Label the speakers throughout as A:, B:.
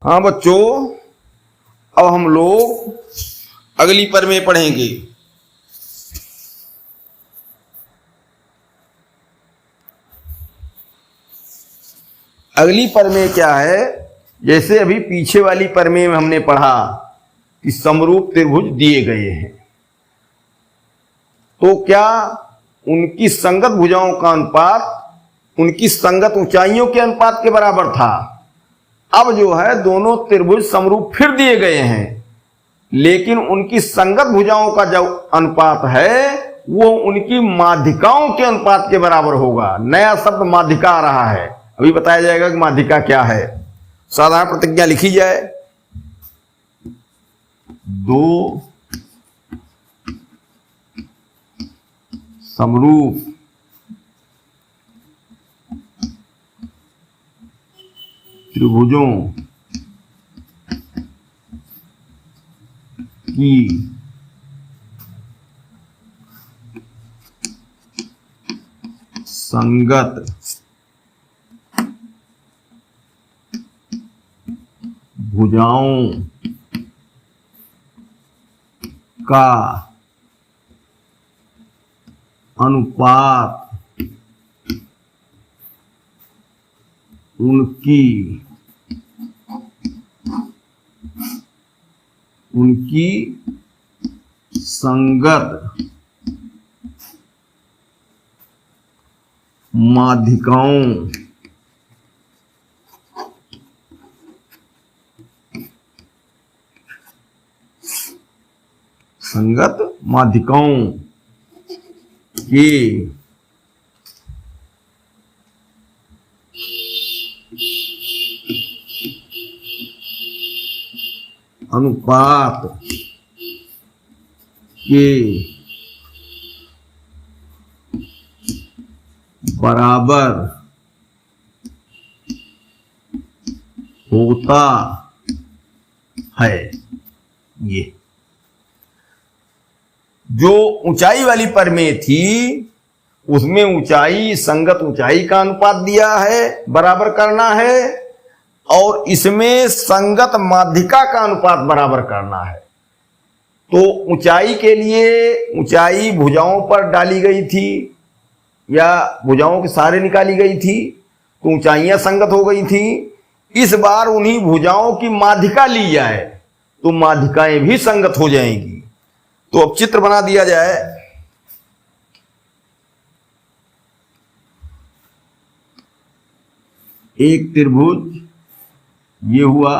A: हाँ बच्चों, अब हम लोग अगली प्रमेय पढ़ेंगे। अगली प्रमेय क्या है? जैसे अभी पीछे वाली प्रमेय में हमने पढ़ा कि समरूप त्रिभुज दिए गए हैं, तो क्या उनकी संगत भुजाओं का अनुपात उनकी संगत ऊंचाइयों के अनुपात के बराबर था। अब जो है दोनों त्रिभुज समरूप फिर दिए गए हैं, लेकिन उनकी संगत भुजाओं का जो अनुपात है वो उनकी माध्यिकाओं के अनुपात के बराबर होगा। नया शब्द माध्यिका आ रहा है, अभी बताया जाएगा कि माध्यिका क्या है। साधारण प्रतिज्ञा लिखी जाए। दो समरूप त्रिभुजों की संगत भुजाओं का अनुपात उनकी संगत माध्यिकाओं के अनुपात के बराबर होता है। ये जो ऊंचाई वाली प्रमेय थी उसमें ऊंचाई संगत ऊंचाई का अनुपात दिया है, बराबर करना है, और इसमें संगत माध्यिका का अनुपात बराबर करना है। तो ऊंचाई के लिए ऊंचाई भुजाओं पर डाली गई थी या भुजाओं के सहारे निकाली गई थी, तो ऊंचाइयां संगत हो गई थी। इस बार उन्हीं भुजाओं की माध्यिका ली जाए तो माध्यिकाएं भी संगत हो जाएंगी। तो अब चित्र बना दिया जाए। एक त्रिभुज ये हुआ,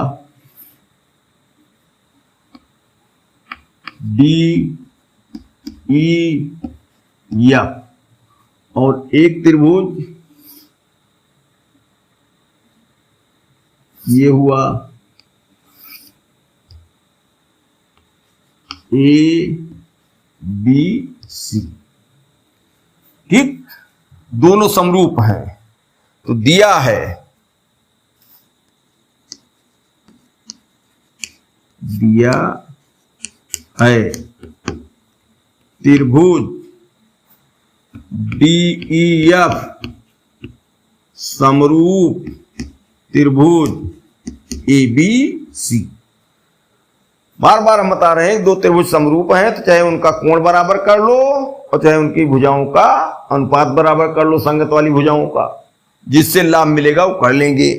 A: डी ई एफ, और एक त्रिभुज ये हुआ ए बी सी। ठीक, दोनों समरूप हैं। तो दिया है त्रिभुज डीईएफ समरूप त्रिभुज एबीसी। बार बार हम बता रहे हैं दो त्रिभुज समरूप हैं तो चाहे उनका कोण बराबर कर लो और चाहे उनकी भुजाओं का अनुपात बराबर कर लो, संगत वाली भुजाओं का, जिससे लाभ मिलेगा वो कर लेंगे।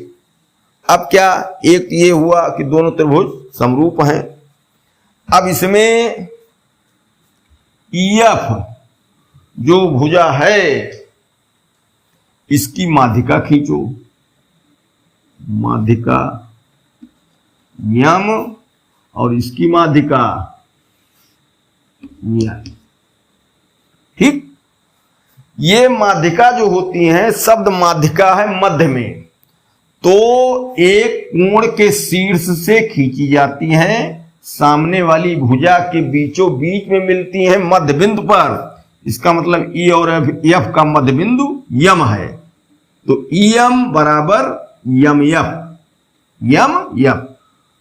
A: अब क्या, एक ये हुआ कि दोनों त्रिभुज समरूप हैं। अब इसमें ईएफ जो भुजा है इसकी माध्यिका खींचो, माध्यिका यम, और इसकी माध्यिका यम। ठीक, ये माध्यिका जो होती है, शब्द माध्यिका है मध्य में, तो एक कोण के शीर्ष से खींची जाती हैं, सामने वाली भुजा के बीचों बीच में मिलती हैं मध्य बिंदु पर। इसका मतलब ई और एफ का मध्य बिंदु यम है। तो ईएम बराबर यम एफ, यम एफ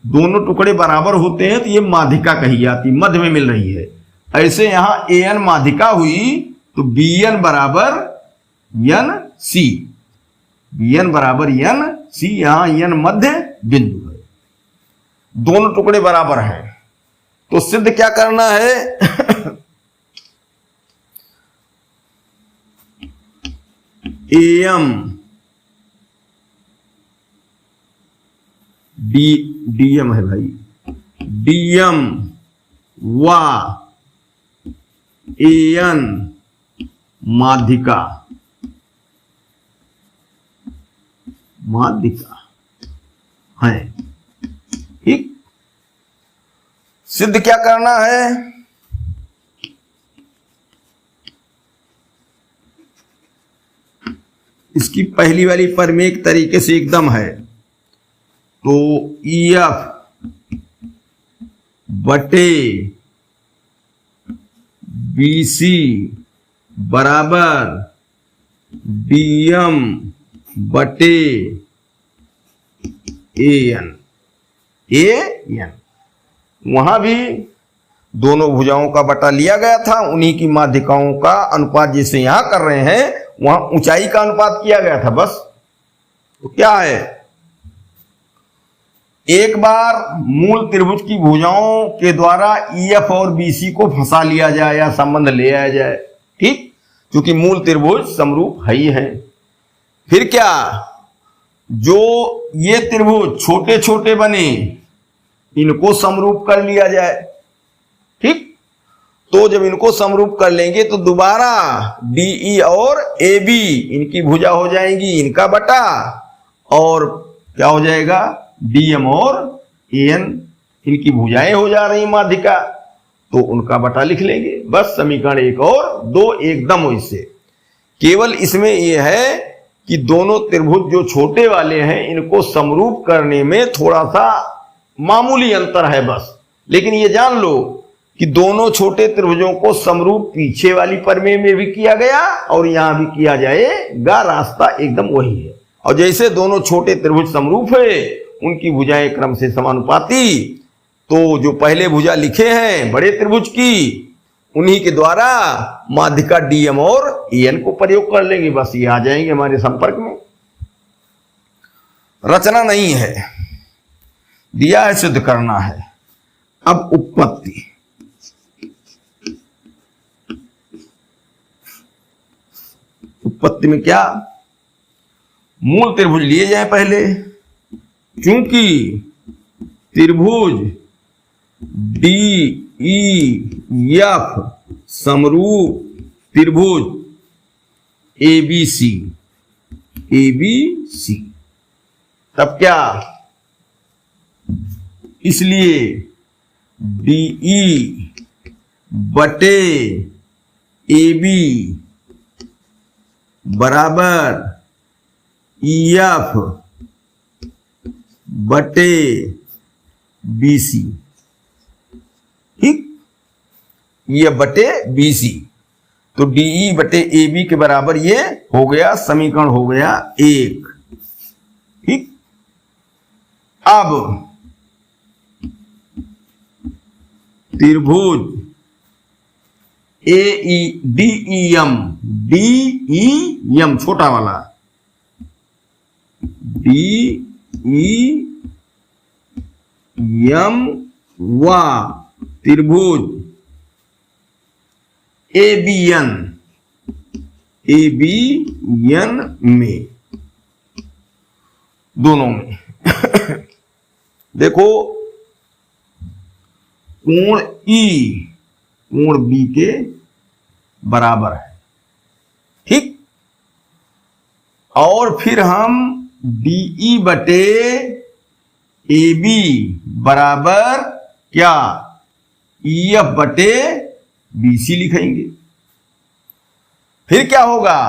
A: दोनों टुकड़े बराबर होते हैं तो ये माध्यिका कही जाती, मध्य में मिल रही है। ऐसे यहां ए एन माध्यिका हुई तो बी एन बराबर एन सी, बी एन बराबर एन सी, यहां एन मध्य बिंदु है। दोनों टुकड़े बराबर हैं, तो सिद्ध क्या करना है एम डीएम है भाई, डीएम व एन माध्यिका है। ठीक, सिद्ध क्या करना है, इसकी पहली वाली परमेक तरीके से एकदम है, तो EF बटे BC बराबर DM बटे AN। वहां भी दोनों भुजाओं का बटा लिया गया था, उन्हीं की माध्यिकाओं का अनुपात जैसे यहां कर रहे हैं वहां ऊंचाई का अनुपात किया गया था बस। तो क्या है, एक बार मूल त्रिभुज की भुजाओं के द्वारा EF और BC को फंसा लिया जाए या संबंध ले आया जाए। ठीक, क्योंकि मूल त्रिभुज समरूप है ही है। फिर क्या, जो ये त्रिभुज छोटे छोटे बने इनको समरूप कर लिया जाए। ठीक, तो जब इनको समरूप कर लेंगे तो दोबारा DE और AB इनकी भुजा हो जाएंगी, इनका बटा, और क्या हो जाएगा DM और AN इनकी भुजाएं हो जा रही माध्यिका, तो उनका बटा लिख लेंगे बस। समीकरण 1 और 2 एकदम हो। इससे केवल इसमें यह है कि दोनों त्रिभुज जो छोटे वाले हैं इनको समरूप करने में थोड़ा सा मामूली अंतर है बस। लेकिन ये जान लो कि दोनों छोटे त्रिभुजों को समरूप पीछे वाली परमेय में भी किया गया और यहां भी किया जाएगा, रास्ता एकदम वही है। और जैसे दोनों छोटे त्रिभुज समरूप है, उनकी भुजाएं क्रम से समानुपाती, तो जो पहले भुजा लिखे हैं बड़े त्रिभुज की, उन्हीं के द्वारा माध्यिका DM और AN को प्रयोग कर लेंगे बस। ये आ जाएंगे हमारे संपर्क में। रचना नहीं है, दिया है, सिद्ध करना है। अब उत्पत्ति, उत्पत्ति में क्या, मूल त्रिभुज लिए जाए पहले। क्योंकि त्रिभुज DEF समरूप त्रिभुज ABC, तब क्या, इसलिए DE बटे AB बराबर EF बटे BC। ठीक, ये बटे BC, तो DE बटे AB के बराबर ये हो गया, समीकरण हो गया 1। ठीक, अब त्रिभुज DEM छोटा वाला, DEM व त्रिभुज ABN में, दोनों में देखो कोण E कोण B के बराबर है। ठीक, और फिर हम DE बटे AB बराबर क्या, EF बटे BC लिखेंगे। फिर क्या होगा,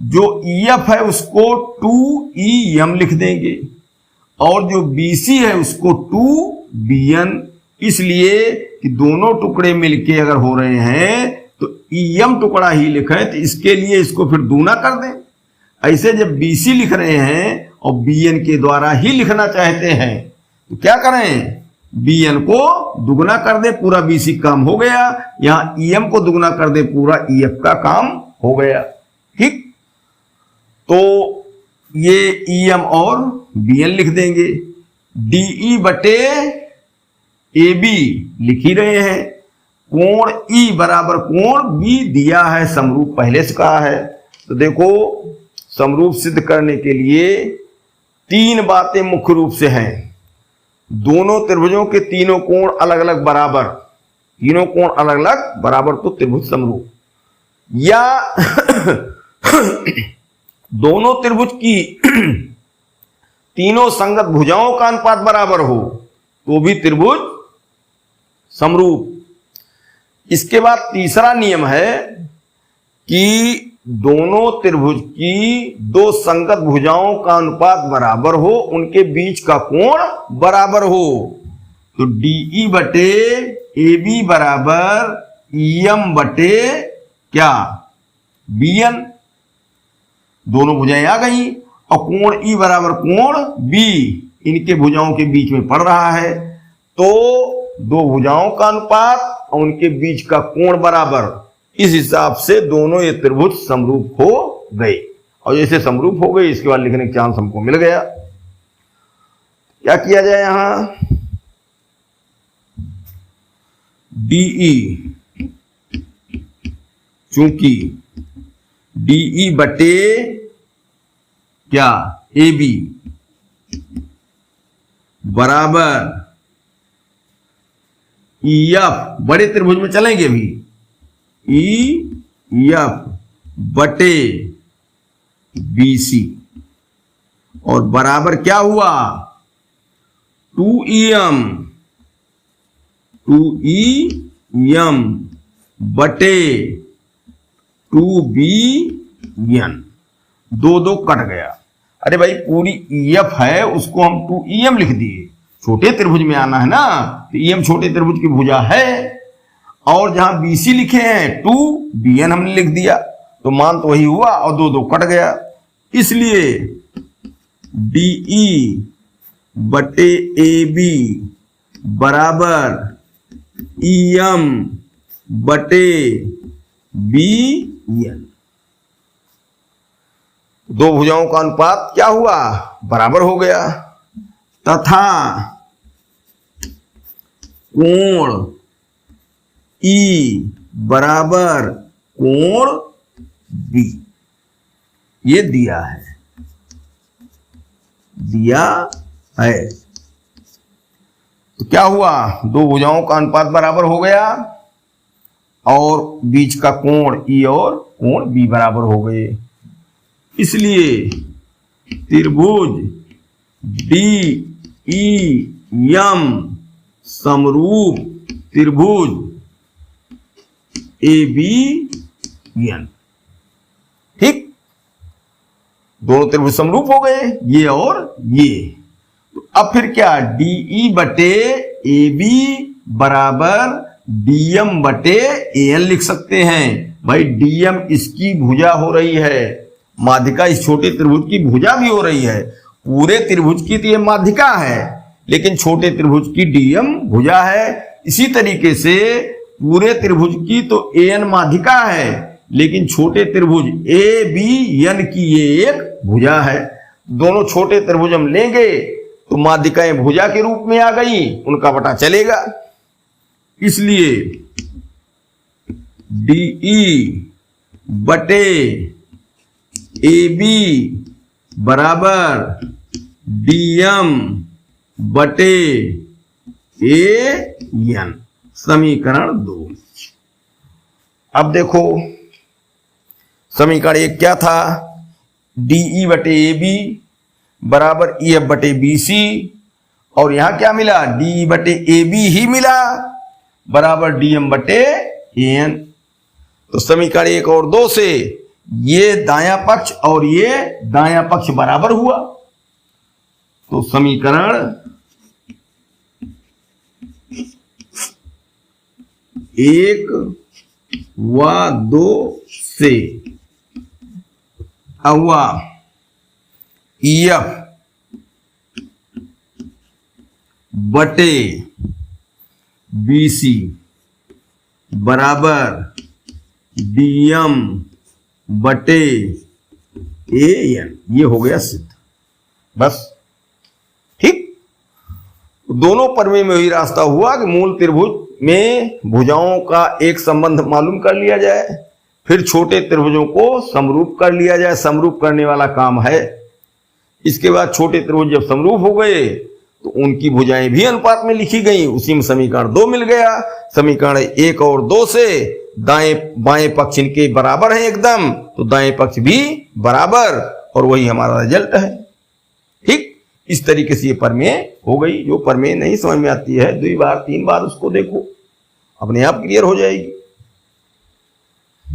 A: जो EF है उसको 2EM लिख देंगे और जो BC है उसको 2BN, इसलिए कि दोनों टुकड़े मिलके अगर हो रहे हैं तो EM टुकड़ा ही लिखें, तो इसके लिए इसको फिर दूना कर दें। ऐसे जब BC लिख रहे हैं और BN के द्वारा ही लिखना चाहते हैं तो क्या करें, BN को दुगना कर दे, पूरा BC काम हो गया। यहां EM को दुगना कर दे, पूरा EF का काम हो गया। ठीक, तो ये EM और BN लिख देंगे। डीई बटे ए बी लिख ही रहे हैं, कोण ई बराबर कोण बी दिया है, समरूप पहले से कहा है। तो देखो समरूप सिद्ध करने के लिए तीन बातें मुख्य रूप से हैं। दोनों त्रिभुजों के तीनों कोण अलग अलग बराबर, तीनों कोण अलग अलग बराबर तो त्रिभुज समरूप, या दोनों त्रिभुज की तीनों संगत भुजाओं का अनुपात बराबर हो तो भी त्रिभुज समरूप। इसके बाद तीसरा नियम है कि दोनों त्रिभुज की दो संगत भुजाओं का अनुपात बराबर हो, उनके बीच का कोण बराबर हो। तो डीई बटे ए बी बराबर ईएम बटे क्या बीएन, दोनों भुजाएं आ गई, और कोण ई बराबर कोण बी इनके भुजाओं के बीच में पड़ रहा है, तो दो भुजाओं का अनुपात और उनके बीच का कोण बराबर, इस हिसाब से दोनों ये त्रिभुज समरूप हो गए। और जैसे समरूप हो गए इसके बाद लिखने का चांस हमको मिल गया। क्या किया जाए यहां, डीई, चूंकि डीई बटे क्या ए बी बराबर ईएफ, बड़े त्रिभुज में चलेंगे भी, ईएफ बटे बीसी, और बराबर क्या हुआ 2EM, 2EM बटे 2BN, दो दो कट गया। अरे भाई पूरी EF है उसको हम 2EM लिख दिए, छोटे त्रिभुज में आना है ना, तो EM छोटे त्रिभुज की भुजा है, और जहां BC लिखे हैं 2BN हमने लिख दिया, तो मान तो वही हुआ और दो दो कट गया। इसलिए DE बटे AB बराबर EM बटे BN, दो भुजाओं का अनुपात क्या हुआ बराबर हो गया, तथा कोण E बराबर कोण B, ये दिया है, दिया है। तो क्या हुआ, दो भुजाओं का अनुपात बराबर हो गया और बीच का कोण E और कोण B बराबर हो गए। इसलिए त्रिभुज DEM समरूप त्रिभुज ABN, ठीक, दोनों त्रिभुज समरूप हो गए ये और ये। तो अब फिर क्या, DE बटे AB बराबर DM बटे AN लिख सकते हैं। भाई DM इसकी भुजा हो रही है, माध्यिका इस छोटे त्रिभुज की भुजा भी हो रही है, पूरे त्रिभुज की तो ये माध्यिका है लेकिन छोटे त्रिभुज की DM भुजा है। इसी तरीके से पूरे त्रिभुज की तो AN माध्यिका है लेकिन छोटे त्रिभुज ABN की ये एक भुजा है। दोनों छोटे त्रिभुज हम लेंगे तो माध्यिकाएं भुजा के रूप में आ गई, उनका पता चलेगा। इसलिए DE बटे AB बराबर DM बटे AN, समीकरण 2। अब देखो समीकरण 1 क्या था, DE बटे AB बराबर EF बटे BC, और यहां क्या मिला, DE बटे AB ही मिला बराबर DM बटे AN। तो समीकरण 1 और 2 से ये दायां पक्ष और ये दायां पक्ष बराबर हुआ, तो समीकरण 1 व 2 से हुआ EF बटे BC बराबर DM बटे AN, ये हो गया सिद्ध। बस ठीक। दोनों प्रमेय में वही रास्ता हुआ कि मूल त्रिभुज में भुजाओं का एक संबंध मालूम कर लिया जाए, फिर छोटे त्रिभुजों को समरूप कर लिया जाए, समरूप करने वाला काम है। इसके बाद छोटे त्रिभुज जब समरूप हो गए तो उनकी भुजाएं भी अनुपात में लिखी गई, उसी में समीकरण 2 मिल गया। समीकरण 1 और 2 से दाएं बाएं पक्ष इनके बराबर हैं एकदम, तो दाएं पक्ष भी बराबर, और वही हमारा रिजल्ट है। ठीक इस तरीके से ये प्रमेय हो गई। जो प्रमेय नहीं समझ में आती है 2 बार 3 बार उसको देखो, अपने आप क्लियर हो जाएगी।